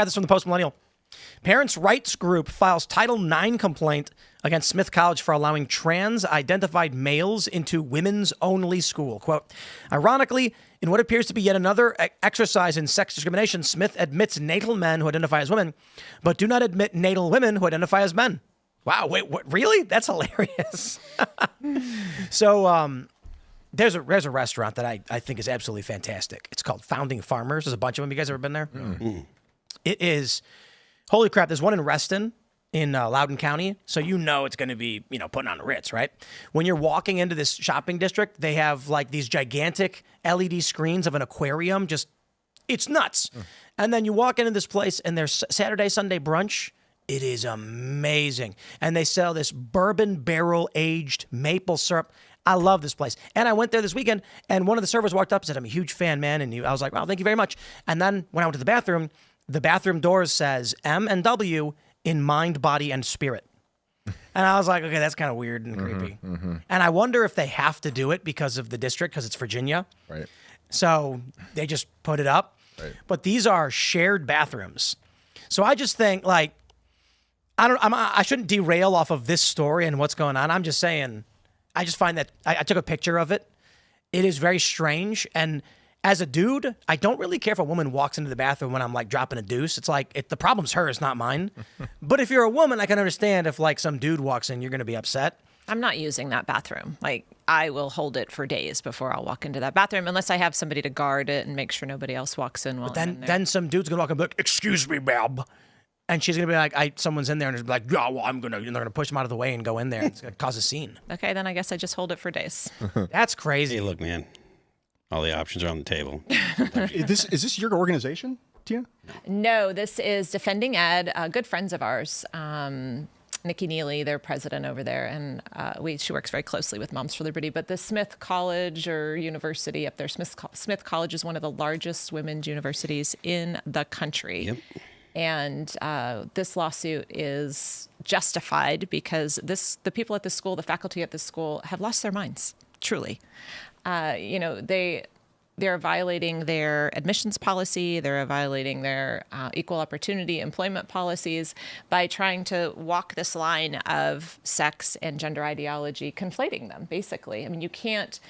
got this from the Post Millennial. Parents' rights group files Title IX complaint against Smith College for allowing trans-identified males into women's-only school. Quote, ironically, in what appears to be yet another exercise in sex discrimination, Smith admits natal men who identify as women, but do not admit natal women who identify as men. Wow, wait, what? Really? That's hilarious. So there's a restaurant that I think is absolutely fantastic. It's called Founding Farmers. There's a bunch of them. You guys ever been there? Mm. It is... Holy crap, there's one in Reston in Loudoun County, so you know it's going to be, putting on the Ritz, right? When you're walking into this shopping district, they have like these gigantic LED screens of an aquarium. It's nuts. And then you walk into this place and there's Saturday, Sunday brunch. It is amazing. And they sell this bourbon barrel aged maple syrup. I love this place. And I went there this weekend and one of the servers walked up and said, I'm a huge fan, man. And I was like, well, thank you very much. And then when I went to the bathroom doors says M&W in mind, body, and spirit. And I was like, okay, that's kind of weird and creepy. Mm-hmm. And I wonder if they have to do it because of the district, because it's Virginia. Right. So they just put it up. Right. But these are shared bathrooms. So I just think, like, I shouldn't derail off of this story and what's going on. I'm just saying, I just find that I took a picture of it. It is very strange. And as a dude, I don't really care if a woman walks into the bathroom when I'm like dropping a deuce. It's like the problem's hers, not mine. But if you're a woman, I can understand if like some dude walks in, you're going to be upset. I'm not using that bathroom. Like I will hold it for days before I'll walk into that bathroom unless I have somebody to guard it and make sure nobody else walks in while I'm in there. Then some dude's going to walk in and be like, excuse me, ma'am. And she's going to be like, someone's in there and it's like, yeah, well, and they're going to push him out of the way and go in there. It's going to cause a scene. Okay, then I guess I just hold it for days. That's crazy. Hey, look, man. All the options are on the table. Is this your organization, Tia? No, this is Defending Ed, good friends of ours. Nikki Neely, their president over there, and she works very closely with Moms for Liberty. But the Smith College or university up there, Smith College is one of the largest women's universities in the country. Yep. And this lawsuit is justified because the people at this school, the faculty at this school, have lost their minds, truly. They're violating their admissions policy. They're violating their equal opportunity employment policies by trying to walk this line of sex and gender ideology, conflating them, basically. I mean, you can't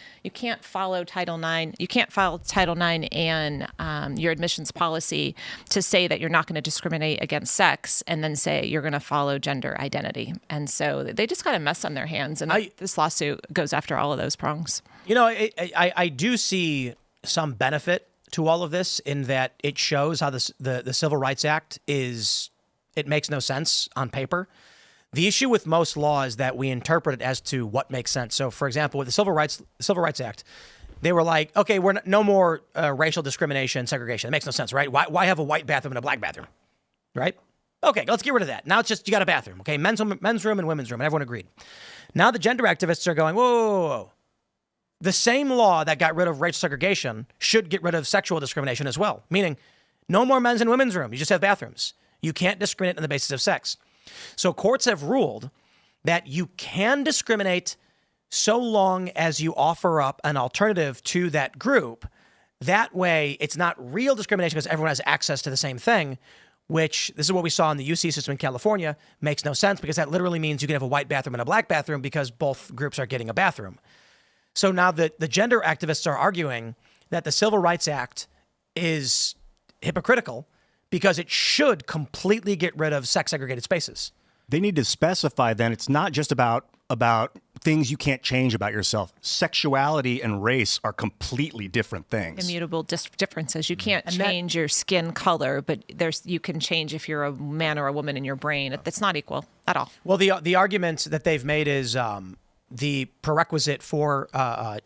follow Title IX. You can't follow Title IX and your admissions policy to say that you're not going to discriminate against sex and then say you're going to follow gender identity. And so they just got a mess on their hands. And this lawsuit goes after all of those prongs. I do see some benefit to all of this in that it shows how the Civil Rights Act it makes no sense on paper. The issue with most law is that we interpret it as to what makes sense. So, for example, with the Civil Rights Act, they were like, okay, no more racial discrimination, segregation. It makes no sense, right? Why have a white bathroom and a black bathroom, right? Okay, let's get rid of that. Now it's just you got a bathroom, okay? Men's room and women's room, and everyone agreed. Now the gender activists are going, whoa. The same law that got rid of racial segregation should get rid of sexual discrimination as well, meaning no more men's and women's room. You just have bathrooms. You can't discriminate on the basis of sex. So courts have ruled that you can discriminate so long as you offer up an alternative to that group. That way, it's not real discrimination because everyone has access to the same thing, which this is what we saw in the UC system in California. Makes no sense because that literally means you can have a white bathroom and a black bathroom because both groups are getting a bathroom. So now the gender activists are arguing that the Civil Rights Act is hypocritical because it should completely get rid of sex-segregated spaces. They need to specify then it's not just about things you can't change about yourself. Sexuality and race are completely different things. Immutable differences. You can't change your skin color, but you can change if you're a man or a woman in your brain. It's not equal at all. Well, the argument that they've made is the prerequisite for a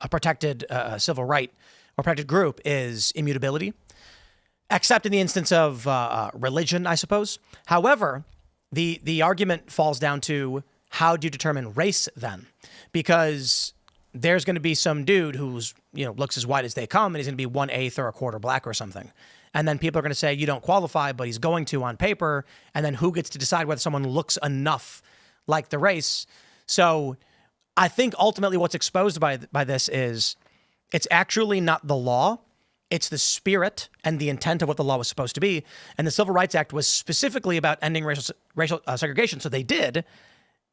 protected civil right or protected group is immutability, except in the instance of religion, I suppose. However, the argument falls down to how do you determine race then? Because there's going to be some dude who's looks as white as they come, and he's going to be 1/8 or a quarter black or something. And then people are going to say you don't qualify, but he's going to on paper. And then who gets to decide whether someone looks enough like the race? So I think ultimately what's exposed by this is it's actually not the law. It's the spirit and the intent of what the law was supposed to be. And the Civil Rights Act was specifically about ending racial segregation. So they did.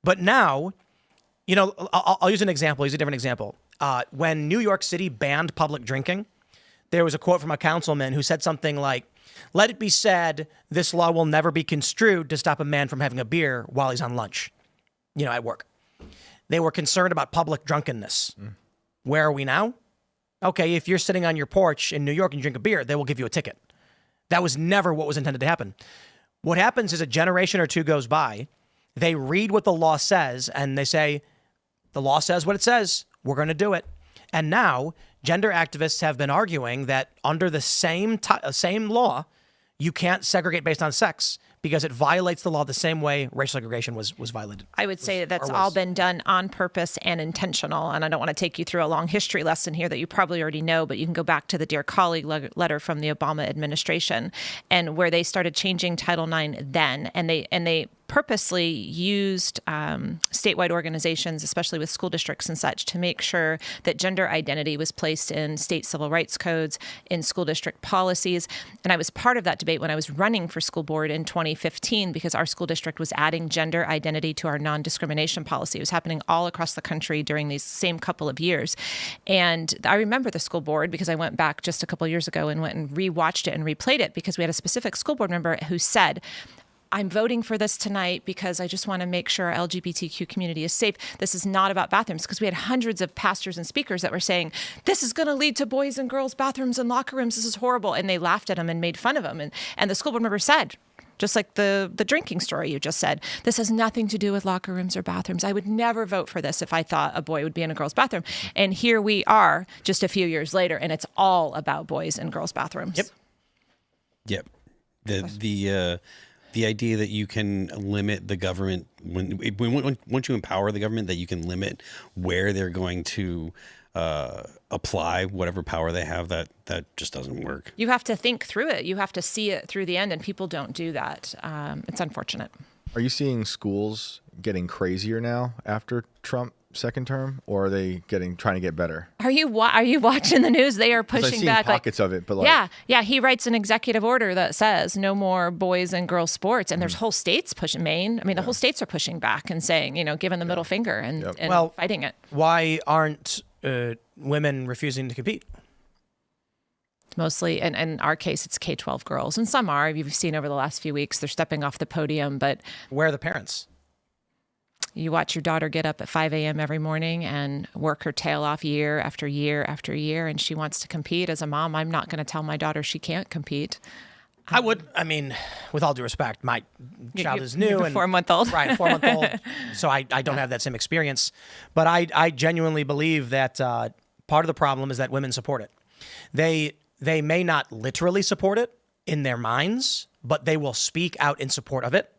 But now, I'll use an example. I'll use a different example. When New York City banned public drinking, there was a quote from a councilman who said something like, "Let it be said, this law will never be construed to stop a man from having a beer while he's on lunch, at work." They were concerned about public drunkenness. Where are we now? Okay, if you're sitting on your porch in New York and you drink a beer, they will give you a ticket. That was never what was intended to happen. What happens is a generation or two goes by, they read what the law says, and they say, the law says what it says, we're going to do it. And now, gender activists have been arguing that under the same law, you can't segregate based on sex because it violates the law the same way racial segregation was violated. I would say that's all been done on purpose and intentional. And I don't want to take you through a long history lesson here that you probably already know, but you can go back to the Dear Colleague letter from the Obama administration and where they started changing Title IX then. And they purposely used statewide organizations, especially with school districts and such, to make sure that gender identity was placed in state civil rights codes, in school district policies. And I was part of that debate when I was running for school board in 2015 because our school district was adding gender identity to our non-discrimination policy. It was happening all across the country during these same couple of years. And I remember the school board because I went back just a couple of years ago and went and rewatched it and replayed it because we had a specific school board member who said, "I'm voting for this tonight because I just want to make sure our LGBTQ community is safe. This is not about bathrooms," because we had hundreds of pastors and speakers that were saying, "This is going to lead to boys and girls bathrooms and locker rooms. This is horrible." And they laughed at him and made fun of him. And the school board member said, just like the drinking story you just said, "This has nothing to do with locker rooms or bathrooms. I would never vote for this if I thought a boy would be in a girl's bathroom." And here we are just a few years later, and it's all about boys and girls' bathrooms. Yep. The idea that you can limit the government once you empower the government, that you can limit where they're going to apply whatever power they have, that just doesn't work. You have to think through it. You have to see it through the end, and people don't do that. It's unfortunate. Are you seeing schools getting crazier now after Trump second term, or are they trying to get better? Are you watching the news? They are pushing back pockets of it, but yeah. He writes an executive order that says no more boys and girls sports, and there's whole states pushing. Maine, the whole states are pushing back and saying, giving the middle finger and fighting it. Why aren't women refusing to compete? Mostly, and in our case, it's K-12 girls, and some are. You've seen over the last few weeks, they're stepping off the podium, but where are the parents? You watch your daughter get up at 5 a.m. every morning and work her tail off year after year after year, and she wants to compete. As a mom, I'm not going to tell my daughter she can't compete. I would. With all due respect, my child is new. You're a 4-month-old. Right, 4-month-old. So I don't have that same experience. But I genuinely believe that part of the problem is that women support it. They may not literally support it in their minds, but they will speak out in support of it.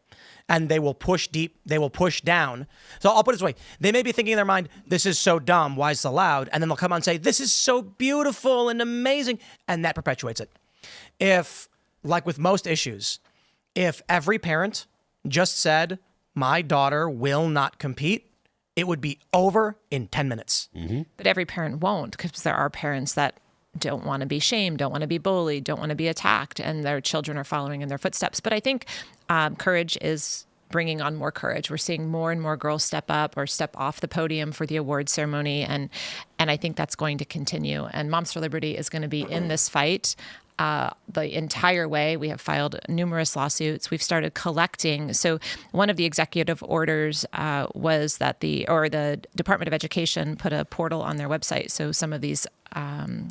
And they will push deep, they will push down. So I'll put it this way. They may be thinking in their mind, this is so dumb, why is it allowed? And then they'll come on and say, this is so beautiful and amazing. And that perpetuates it. If, like with most issues, if every parent just said, my daughter will not compete, it would be over in 10 minutes. Mm-hmm. But every parent won't, because there are parents that don't want to be shamed, don't want to be bullied, don't want to be attacked, and their children are following in their footsteps. But I think courage is bringing on more courage. We're seeing more and more girls step up or step off the podium for the award ceremony, and I think that's going to continue. And Moms for Liberty is going to be in this fight the entire way. We have filed numerous lawsuits. We've started collecting. So one of the executive orders was that the Department of Education put a portal on their website, so some of these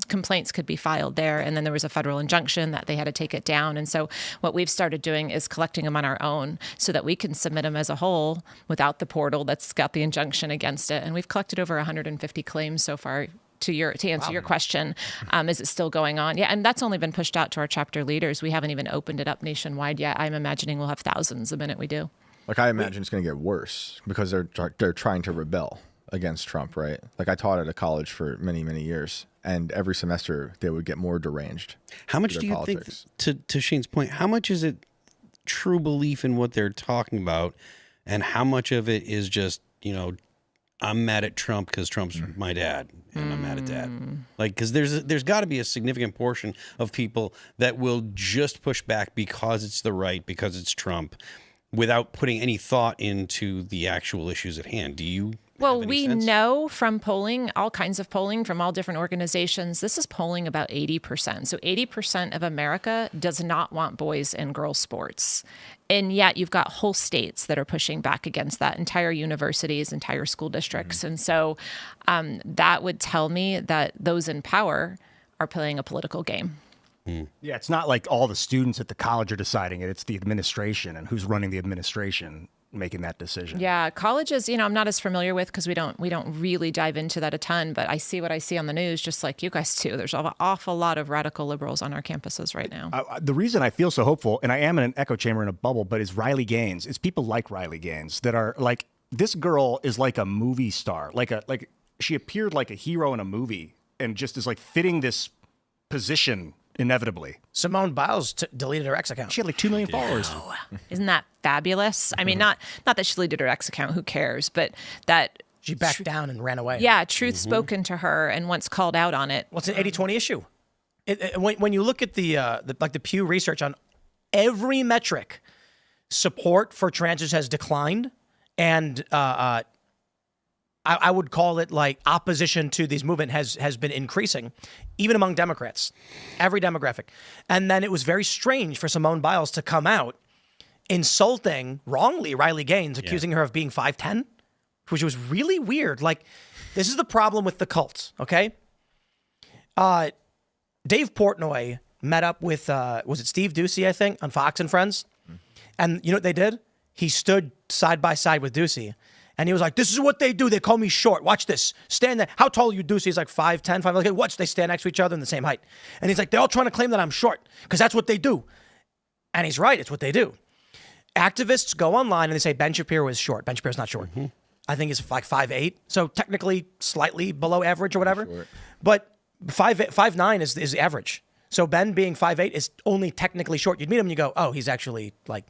complaints could be filed there. And then there was a federal injunction that they had to take it down. And so what we've started doing is collecting them on our own so that we can submit them as a whole without the portal that's got the injunction against it. And we've collected over 150 claims so far. To answer your question, is it still going on? Yeah, and that's only been pushed out to our chapter leaders. We haven't even opened it up nationwide yet. I'm imagining we'll have thousands the minute we do. Like, I imagine it's going to get worse because they're trying to rebel against Trump, right? Like, I taught at a college for many, many years, and every semester they would get more deranged. How much do you politics. think, to Shane's point, how much is it true belief in what they're talking about, and how much of it is just, I'm mad at Trump because Trump's my dad, and I'm mad at dad. Like, because there's got to be a significant portion of people that will just push back because it's the right, because it's Trump, without putting any thought into the actual issues at hand. Do you? Well, we know from polling, all kinds of polling from all different organizations, this is polling about 80%. So 80% of America does not want boys and girls sports. And yet you've got whole states that are pushing back against that, entire universities, entire school districts. And so that would tell me that those in power are playing a political game. Yeah, it's not like all the students at the college are deciding it. It's the administration and who's running the administration making that decision. Yeah, colleges, I'm not as familiar with because we don't really dive into that a ton, but I see what I see on the news, just like you guys too. There's an awful lot of radical liberals on our campuses right now. The reason I feel so hopeful, and I am in an echo chamber in a bubble, but is Riley Gaines. It's people like Riley Gaines that are like, this girl is like a movie star, like she appeared like a hero in a movie and just is like fitting this position inevitably. Simone Biles deleted her ex account. She had like 2 million followers. Isn't that fabulous? I mean, not that she deleted her ex account, who cares, but that She backed down and ran away. yeah, truth spoken to her and once called out on it. Well, it's an 80-20 issue. When you look at the Pew Research on every metric, support for transgenders has declined, and I would call it like opposition to these movement has been increasing, even among Democrats, every demographic. And then it was very strange for Simone Biles to come out insulting wrongly Riley Gaines, accusing her of being 5'10", which was really weird. Like, this is the problem with the cult, okay? Dave Portnoy met up with, was it Steve Doocy, I think, on Fox and Friends? And you know what they did? He stood side by side with Doocy. And he was like, this is what they do. They call me short. Watch this. Stand there. How tall are you, Doocy? He's like 5'10", 5'11". Like, watch, they stand next to each other in the same height. And he's like, they're all trying to claim that I'm short because that's what they do. And he's right. It's what they do. Activists go online and they say Ben Shapiro is short. Ben Shapiro's not short. I think he's like 5'8", so technically slightly below average or whatever. Short. But 5'9" is average. So Ben being 5'8" is only technically short. You'd meet him and you go, oh, he's actually like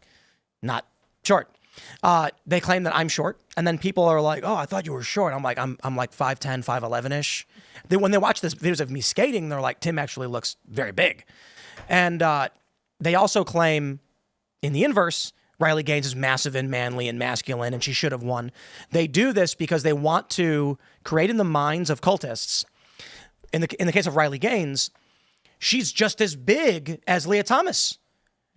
not short. They claim that I'm short, and then people are like, "Oh, I thought you were short." I'm like, I'm like 5'10", 5'11"-ish. When they watch this videos of me skating, they're like, "Tim actually looks very big," and they also claim, in the inverse, Riley Gaines is massive and manly and masculine, and she should have won. They do this because they want to create in the minds of cultists. In the case of Riley Gaines, she's just as big as Leah Thomas.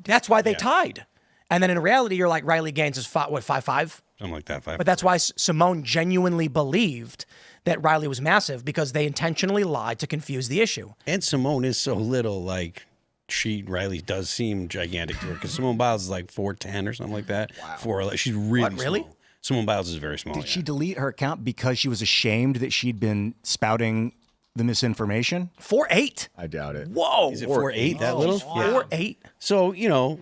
That's why they tied. And then in reality, you're like, Riley Gaines is 5'5"? Something like that, 5'5". But that's why Simone genuinely believed that Riley was massive, because they intentionally lied to confuse the issue. And Simone is so little, like, Riley does seem gigantic to her, because Simone Biles is like 4'10" or something like that. Wow. She's really really? small. Simone Biles is very small. Did she delete her account because she was ashamed that she'd been spouting the misinformation? 4'8". I doubt it. Whoa. Is it 4'8", that little? 4'8". So,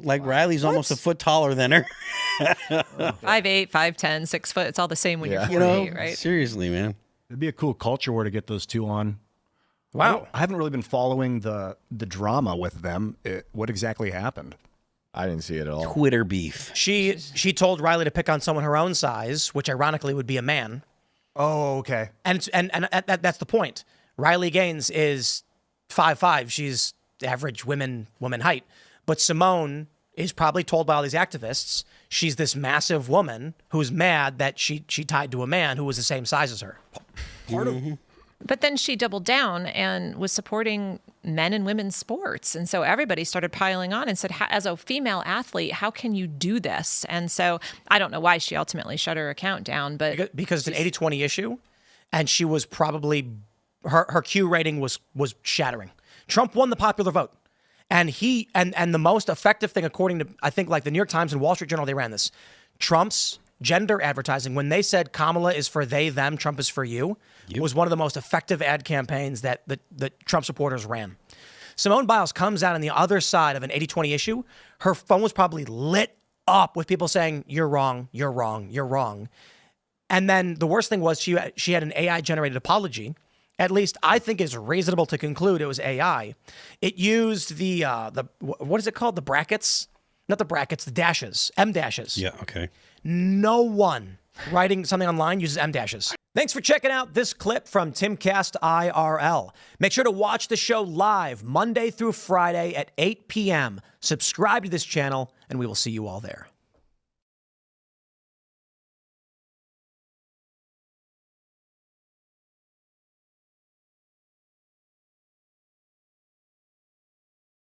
like Riley's almost a foot taller than her. 5'8", 5'10", 6 foot. It's all the same when you're 48, right? Seriously, man. It'd be a cool culture war to get those two on. Wow. I haven't really been following the drama with them. What exactly happened? I didn't see it at all. Twitter beef. She told Riley to pick on someone her own size, which ironically would be a man. Oh, okay. And that's the point. Riley Gaines is 5'5". She's average woman height. But Simone is probably told by all these activists she's this massive woman who's mad that she tied to a man who was the same size as her. But then she doubled down and was supporting men and women's sports. And so everybody started piling on and said, as a female athlete, how can you do this? And so I don't know why she ultimately shut her account down. But because it's an 80-20 issue, and she was probably... Her Q rating was shattering. Trump won the popular vote. And the most effective thing, according to, I think, like the New York Times and Wall Street Journal, they ran this. Trump's gender advertising, when they said Kamala is for they, them, Trump is for you, was one of the most effective ad campaigns that the Trump supporters ran. Simone Biles comes out on the other side of an 80-20 issue. Her phone was probably lit up with people saying, you're wrong, you're wrong, you're wrong. And then the worst thing was she had an AI-generated apology. At least I think it's reasonable to conclude it was AI. It used the what is it called? The brackets? Not the brackets, the dashes, M dashes. Yeah, okay. No one writing something online uses M dashes. Thanks for checking out this clip from Timcast IRL. Make sure to watch the show live Monday through Friday at 8 p.m. Subscribe to this channel, and we will see you all there.